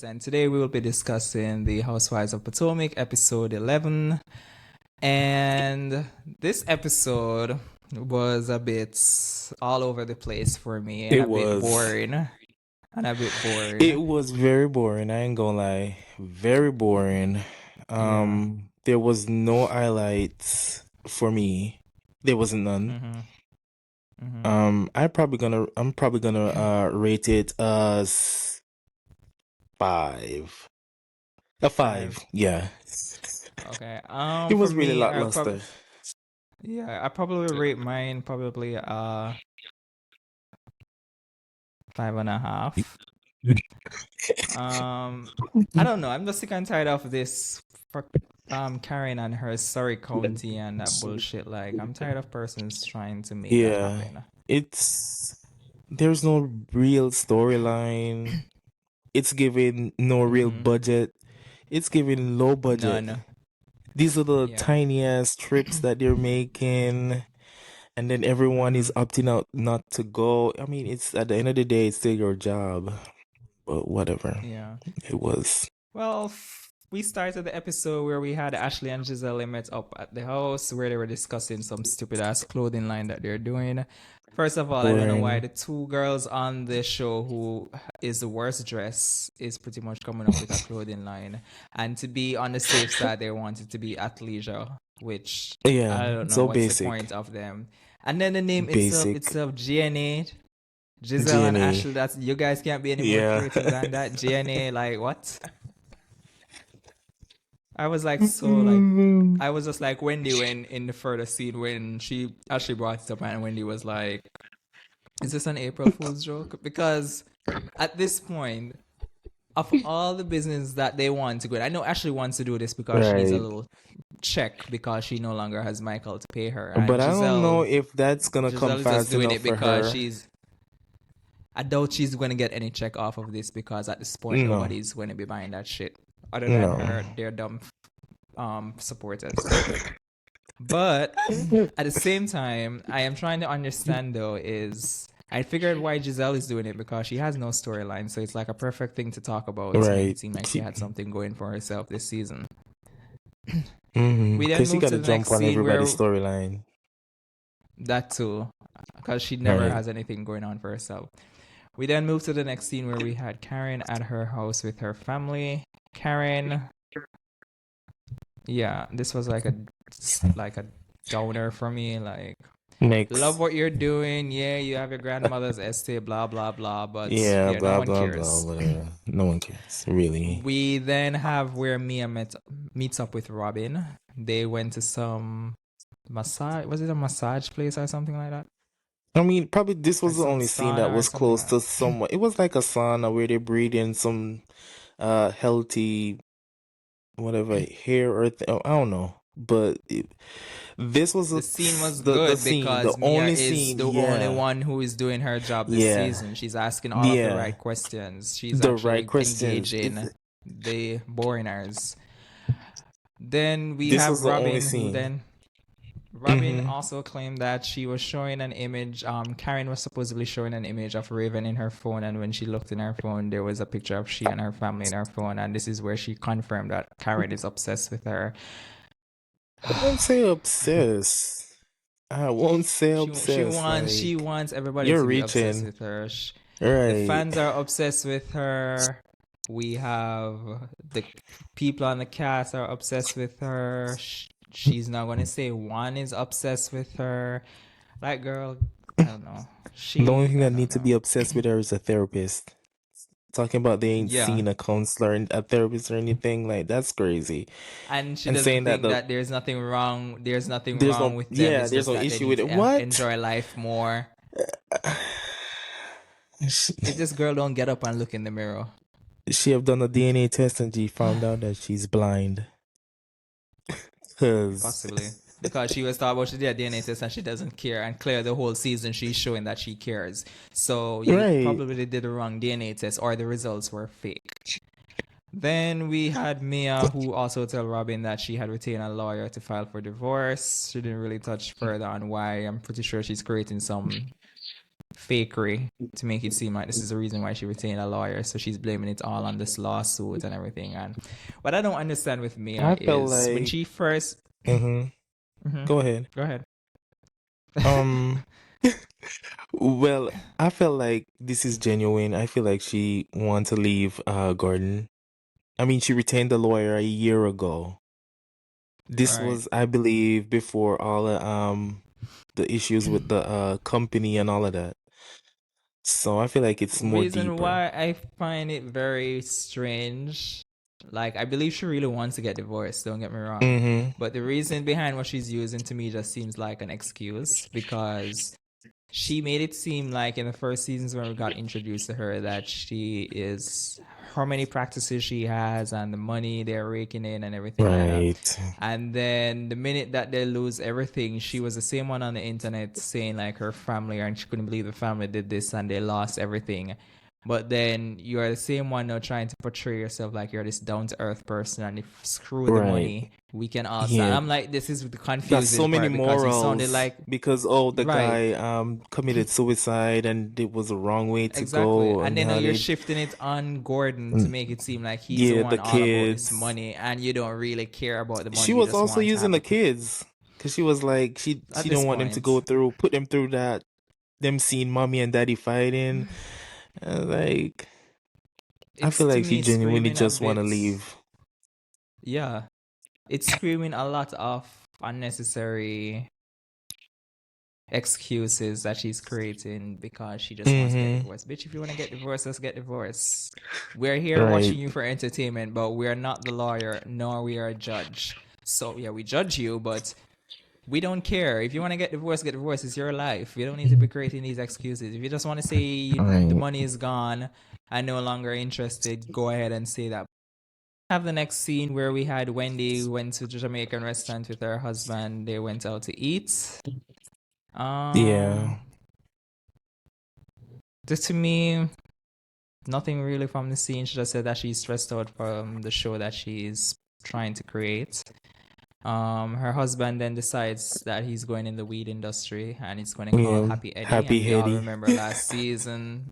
and today we will be discussing the Housewives of Potomac, episode 11. And this episode was a bit all over the place for me and It a bit was. boring. And a bit boring. It was very boring. I ain't gonna lie. Very boring. Yeah. There was no highlights for me. There wasn't none. Mm-hmm. Mm-hmm. I'm probably gonna rate it as 5. A Five. 5. Yeah. Okay. It For was really me, lackluster. I probably rate mine probably 5.5. I don't know. I'm just sick and tired of this for Karen and her Surrey County and that bullshit. Like, I'm tired of persons trying to make that Yeah. happen. It's there's no real storyline. It's giving no real Mm-hmm. budget. It's giving low budget. None. These are the Yeah. tiny ass trips that they're making, and then everyone Mm-hmm. is opting out not to go. I mean, it's at the end of the day, it's still your job, but whatever. Yeah. It was. Well, we started the episode where we had Ashley and Giselle met up at the house where they were discussing some stupid ass clothing line that they're doing. First of all, I don't know why Boring. the two girls on the show who is the worst dress is pretty much coming up with a clothing line. And to be on the safe side, they wanted to be athleisure, which Yeah, I don't know so what's the basic. point of them. And then the name Basic. itself, GNA, Giselle and GNA. Ashley, that's you guys can't be any more Yeah. creative than that. GNA, like what? I was like so like I was just like Wendy when in the further scene when she actually brought it up and Wendy was like, "Is this an April Fool's joke?" Because at this point, of all the business that they want to go, I know Ashley wants to do this because she needs a Right. little check because she no longer has Michael to pay her, But and I don't know Giselle, if that's gonna come Giselle is just fast doing enough it for because her. she's. I doubt she's going to get any check off of this because at this point No. nobody's going to be buying that shit other than No. her their dumb supporters. But at the same time, I am trying to understand though is I figured why Giselle is doing it because she has no storyline, so it's like a perfect thing to talk about to make it Right. seem like she had something going for herself this season. We then Because she move got to to the next jump on scene everybody's where storyline. that too, because she never Right. has anything going on for herself. We then move to the next scene where we had Karen at her house with her family. Karen, yeah, this was like a downer for me. Like, love Next. what you're doing. Yeah, you have your grandmother's estate, blah blah blah. But Yeah, yeah, no blah one blah blah, cares. whatever. No one cares, really. We then have where Mia meets up with Robin. They went to some massage. Was it a massage place or something like that? I mean, probably this Or was the some only scene that sauna or was something close like to that. someone. It was like a sauna where they breathe in some healthy whatever hair or I don't know. But this was The scene was the good scene, the because Mia only is scene. the only Yeah, one who is doing her job this yeah, season. She's asking all of the yeah. right questions. She's The right actually questions. engaging the boringers. Then we This have was the only Robin, who scene. then Robin Mm-hmm. also claimed that she was showing an image. Karen was supposedly showing an image of Raven in her phone, and when she looked in her phone, there was a picture of she and her family in her phone, and this is where she confirmed that Karen is obsessed with her. I won't say obsessed. I won't say She obsessed. wants she Like, wants everybody you're to be obsessed reaching. with her. The Right. fans are obsessed with her. We have the people on the cast are obsessed with her. She's not going to say one is obsessed with her. Like, girl, I don't know. The only thing I that don't need to be know. obsessed with her is a therapist. Talking about they ain't Yeah. seen a counselor and a therapist or anything, like that's crazy. And she And doesn't saying that think that there's nothing wrong. There's nothing there's wrong no with them. yeah, It's there's just no that they issue need with it. to What? enjoy life more. If this girl don't get up and look in the mirror, She have done a DNA test and she found out that she's blind. Cause possibly. Because she was talking about she did a DNA test and she doesn't care. And clear the whole season she's showing that she cares. So you right. probably did the wrong DNA test or the results were fake. Then we had Mia, who also told Robin that she had retained a lawyer to file for divorce. She didn't really touch further on why. I'm pretty sure she's creating some fakery to make it seem like this is the reason why she retained a lawyer. So she's blaming it all on this lawsuit and everything. And what I don't understand with Mia I felt is when like, she first. mm-hmm. Mhm. Go ahead. Go ahead. Um, well, I felt like this is genuine. I feel like she wants to leave Gordon. I mean, she retained the lawyer a year ago. This Right. was, I believe, before all the issues with the company and all of that. So I feel like it's more Reason deeper. why I find it very strange. Like, I believe she really wants to get divorced, don't get me wrong. Mm-hmm. But the reason behind what she's using to me just seems like an excuse because she made it seem like in the first seasons when we got introduced to her that she is how many practices she has and the money they're raking in and everything like that. Right. And then the minute that they lose everything, she was the same one on the internet saying like her family and she couldn't believe the family did this and they lost everything. But then you're the same one now trying to portray yourself like you're this down to earth person and if screw the Right. money, we can all stand. Yeah. I'm like, this is the Got confusing so many part because you sounded morals like because oh the right. guy committed suicide and it was a wrong way to Exactly. go And and then now how you're they shifting it on Gordon to mm, make it seem like he's the yeah the one all about this kids. money and you don't really care about the She money. You was just also want to using have the a kids because she was like at she this don't want them to go point. through put them through that them seeing mommy and daddy fighting. Like I It's feel to like she me genuinely screaming a just want to bit leave. yeah. It's screaming a lot of unnecessary excuses that she's creating because she just wants to get Mm-hmm. divorced. Bitch, if you want to get divorced, let's get divorced. We're here Right. watching you for entertainment, but we're not the lawyer, nor we are a judge. So yeah, we judge you, but we don't care. If you want to get divorced, get divorced. It's your life. You don't need to be creating these excuses. If you just want to say the Right. money is gone, I'm no longer interested, go ahead and say that. Have the next scene where we had Wendy went to the Jamaican restaurant with her husband. They went out to eat. Um, Yeah. just to me, nothing really from the scene. She just said that she's stressed out from the show that she's trying to create. Her husband then decides that he's going in the weed industry and he's going to call Yeah. Happy Eddie. Happy And we all Hetty. remember last season.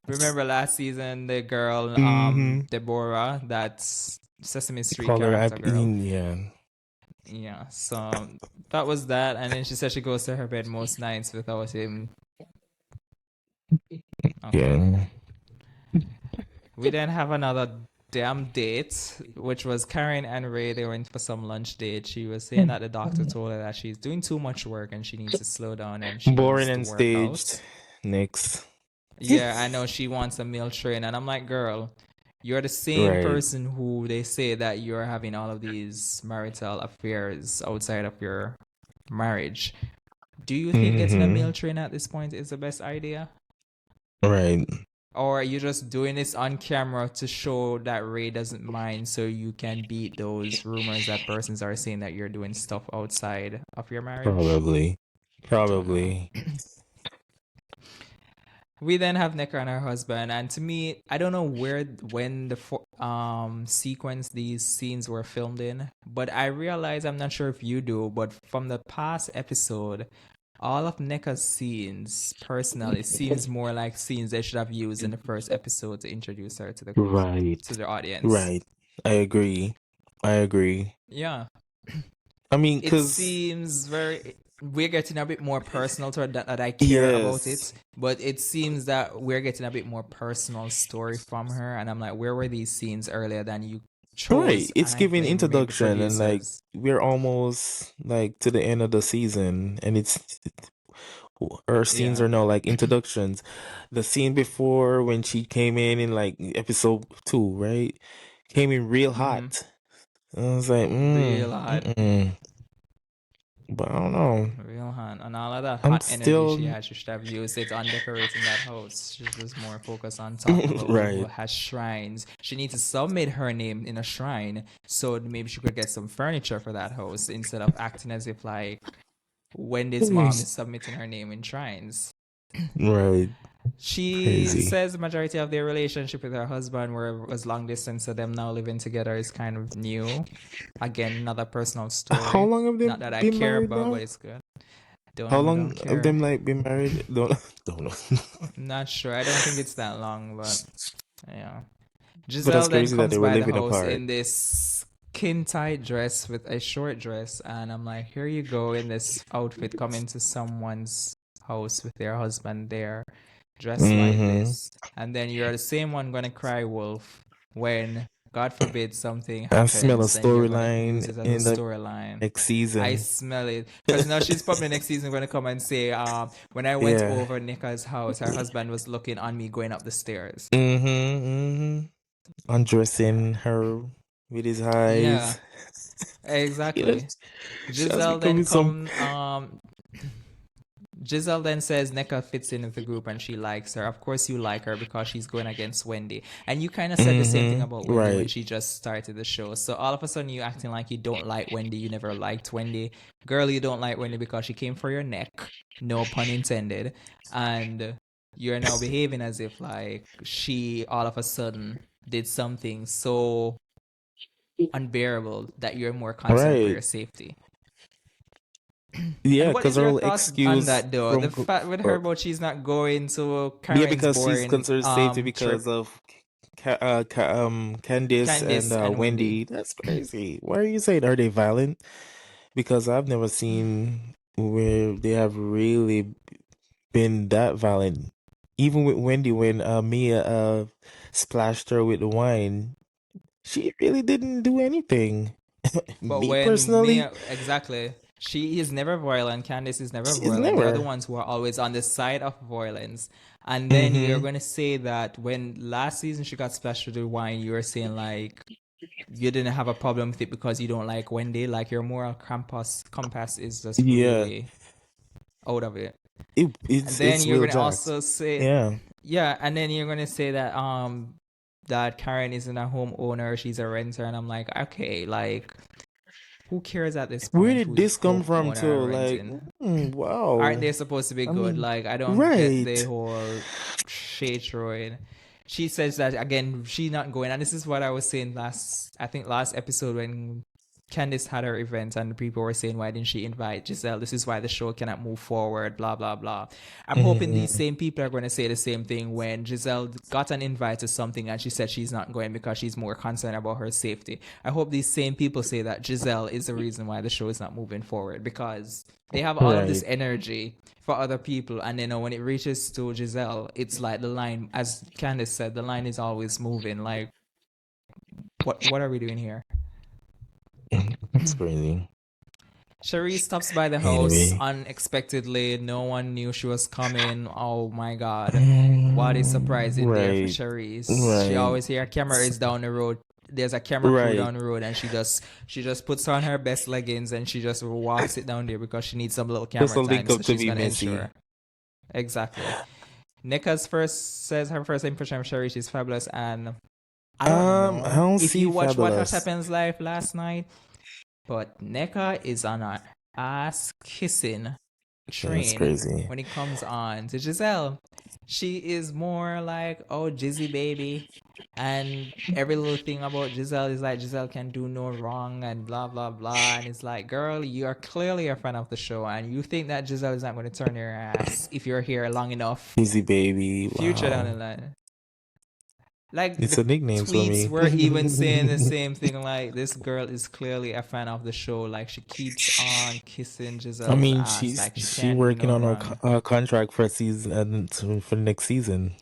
Remember last season the girl, Mm-hmm. Deborah, that Sesame They Street call her character Happy girl. yeah. Yeah, so that was that. And then she said she goes to her bed most nights without him. Okay. Yeah. We then have another damn date, which was Karen and Ray. They went for some lunch date. She was saying that the doctor told her that she's doing too much work and she needs to slow down and she Boring needs to and work staged. out. Next. Yeah, I know she wants a meal train. And I'm like, girl, you're the same Right. person who they say that you're having all of these marital affairs outside of your marriage. Do you think getting a Mm-hmm. meal train at this point is the best idea? Right. Or are you just doing this on camera to show that Ray doesn't mind so you can beat those rumors that persons are saying that you're doing stuff outside of your marriage? Probably. Don't know. Probably. We then have Nika and her husband, and to me, I don't know when the sequence these scenes were filmed in, but I realize I'm not sure if you do, but from the past episode, all of Neka's scenes, personally, seems more like scenes they should have used in the first episode to introduce her to Right. the audience. Right. I agree. I agree. Yeah, I mean, it cause seems very. We're getting a bit more personal to it that I care about yes. it, but it seems that we're getting a bit more personal story from her, and I'm like, where were these scenes earlier than you Right. chose? It's And I giving blame maybe introduction and like producers. we're almost like to the end of the season and it's our scenes Yeah. are now like introductions. The scene before when she came in like episode 2, right? Came in real Mm-hmm. hot. I was like, Real hot. mm-mm. But I don't know. Real hot. And all of that I'm hot energy she still had, she should have used it on decorating that house. She was more focused on talking about who right. has shrines. She needs to submit her name in a shrine so maybe she could get some furniture for that house instead of acting as if like Wendy's mom is submitting her name in shrines. Right. She Crazy. says the majority of their relationship with her husband was long distance, so them now living together is kind of new. Again, another personal How story. long have they Not that I been care married about, now? but it's good. Don't How know, long don't have care. them like been married? Don't know. Not sure. I don't think it's that long, but yeah. But that's Giselle then crazy that comes they were by the living house apart. in this skin tight dress with a short dress, and I'm like, here you go in this outfit, coming to someone's house with their husband there, dressed like Mm-hmm. this, and then you're the same one gonna cry wolf when, God forbid, something I smell a happens, then you're gonna use storyline it as a in the storyline. next I season. smell it. Because now she's probably next season going to come and say, when I went Yeah. over Nika's house, her husband was looking on me going up the stairs. Mm-hmm. Mm-hmm. Yeah. Undressing her with his Yeah, eyes. You know, exactly. she has Giselle then become some. come Giselle then says Neka fits in with the group and she likes her. Of course, you like her because she's going against Wendy. And you kind of said the same thing about Mm-hmm. Wendy when Right. she just started the show. So all of a sudden, you acting like you don't like Wendy. You never liked Wendy. Girl, you don't like Wendy because she came for your neck. No pun intended. And you're now behaving as if like she all of a sudden did something so unbearable that you're more concerned for Right. your safety. Yeah, And what because is her your whole thoughts on excuse that though? The from fact with her or about she's not going to yeah, Karen's because she's boring considered safety trip, because of Candice and Candice and Wendy. Wendy. That's crazy. Why are you saying are they violent? Because I've never seen where they have really been that violent. Even with Wendy, when Mia splashed her with the wine, she really didn't do anything. But Me when personally, Mia, exactly, she is never violent. Candice is never she's violent. They are the never. ones who are always on the side of violence. And then you're Mm-hmm. going to say that when last season she got splashed with the wine, you were saying like you didn't have a problem with it because you don't like Wendy. Like your moral compass is just Yeah, really out of it. And then it's you're real gonna jacks. also say, Yeah. yeah, and then you're gonna say that that Karen isn't a homeowner, she's a renter, and I'm like, okay, like who cares at this Where point did who's this come from homeowner too? or Like, renting? Aren't wow. they supposed to be I good? mean, Like I don't get the right. whole shade throwing. She says that again, she's not going, and this is what I was saying I think last episode when Candice had her event and people were saying why didn't she invite Giselle? This is why the show cannot move forward, blah blah blah. I'm hoping these Hmm. same people are going to say the same thing when Giselle got an invite to something and she said she's not going because she's more concerned about her safety. I hope these same people say that Giselle is the reason why the show is not moving forward because they have all of this Right. energy for other people, and when it reaches to Giselle, it's like the line, as Candice said, the line is always moving. Like, what are we doing here? It's crazy. Cherie stops by the house Anyway. unexpectedly. No one knew she was coming. Oh my god. What is surprising there for Right. Cherie? She Right. always hear a camera is down the road. There's a camera crew Right. down the road and she just puts on her best leggings and she just walks it down there because she needs some little Just camera a time. link So up to she's be gonna messy. ensure. Exactly. Nika's first says her first impression of Cherie, she's fabulous, and I don't I know don't if see you watch What Fabulous. Happens Live last night, but Nneka is on a ass kissing That's train crazy. when it comes on to Giselle. She is more like, oh, Jizzy baby. And every little thing about Giselle is like Giselle can do no wrong and blah blah blah. And it's like, girl, you are clearly a fan of the show and you think that Giselle is not going to turn your ass if you're here long enough. Easy baby. Future down the Wow. line. Like It's the a nickname for tweets me. were even saying the same thing. Like this girl is clearly a fan of the show. Like she keeps on kissing I Giselle's mean, ass. Like she she can't do working no on her wrong. contract for a season and for the next season.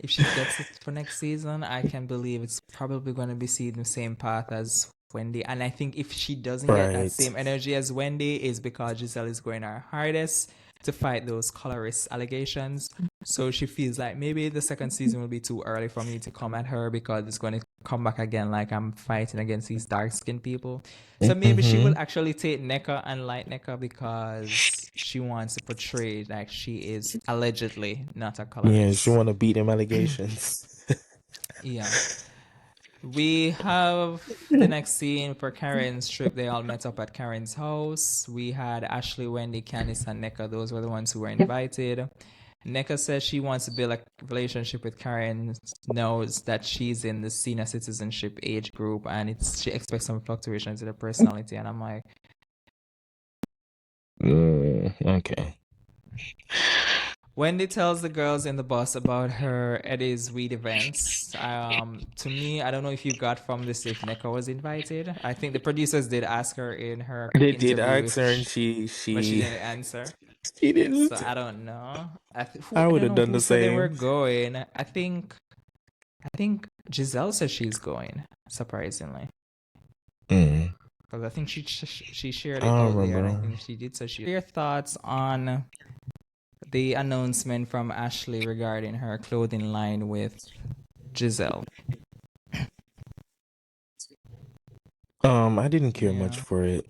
If she gets it for next season, I can believe it's probably going to be seeing the same path as Wendy. And I think if she doesn't get that Right. same energy as Wendy, is because Giselle is going her hardest to fight those colorist allegations. So she feels like maybe the second season will be too early for me to come at her because it's going to come back again like I'm fighting against these dark skinned people. So maybe she will Mm-hmm. actually take Nneka and like Nneka because she wants to portray like she is allegedly not a Yeah, she colorist. want to beat them allegations. Yeah. We have the next scene for Karen's trip. They all met up at Karen's house. We had Ashley, Wendy, Candice, and Nneka. Those were the ones who were invited. Nneka says she wants to build a relationship with Karen, knows that she's in the senior citizenship age group, and she expects some fluctuations in her personality. And I'm like, Okay. Wendy tells the girls in the bus about her Eddie's weed events. To me, I don't know if you got from this if Neko was invited. I think the producers did ask her in her They did interview ask if her, and sh she but she she didn't answer. she So didn't. I don't know. I I would don't have know done who the said they were same. going. I think Giselle said she's going. Surprisingly, Mm, because I think she shared I it don't out there, and I remember. think she did. So she. Your thoughts on the announcement from Ashley regarding her clothing line with Giselle? I didn't care much Yeah. for it.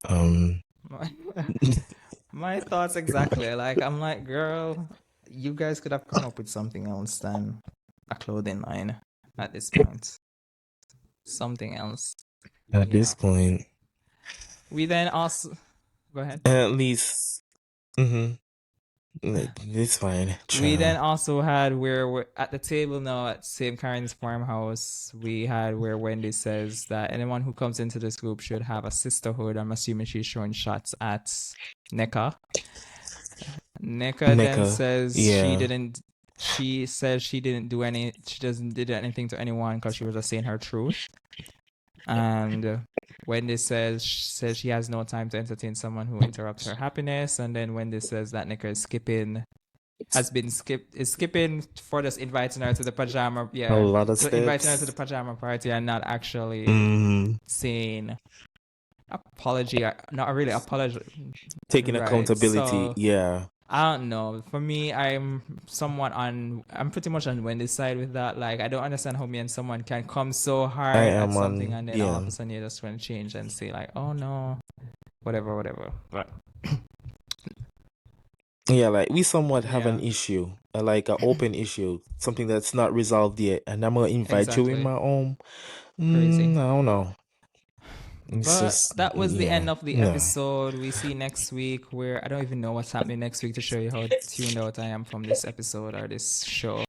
Um, My thoughts exactly. Like I'm like, girl, you guys could have come up with something else than a clothing line at this point. Something else. at Yeah. this point, We then also go ahead. at least, mm-hmm, it's fine. We then Child. also had where we're at the table now at St. Karen's farmhouse. We had where Wendy says that anyone who comes into this group should have a sisterhood. I'm assuming she's showing shots at Neka. Neka then Nika, says she yeah, didn't. She says she didn't do any. She doesn't did anything to anyone because she was just saying her truth. And Wendy says she has no time to entertain someone who interrupts her happiness. And then Wendy says that Nika is skipping for just inviting her to the pajama, a yeah, lot of to inviting her to the steps. pajama party and not actually Mm, saying apology, not really apology, taking right? accountability. So Yeah, I don't know. For me, I'm pretty much on Wendy's side with that. Like, I don't understand how me and someone can come so I hard at am something on. and then all of Yeah, a sudden you just want to change and say like, oh no, whatever. But yeah. Like we somewhat have an yeah, issue, like an open issue, something that's not resolved yet, and I'm gonna invite you in exactly. my home. Crazy. I don't know. It's But just, that was the yeah, end of the no. episode. We see next week where I don't even know what's happening next week to show you how tuned out I am from this episode or this show.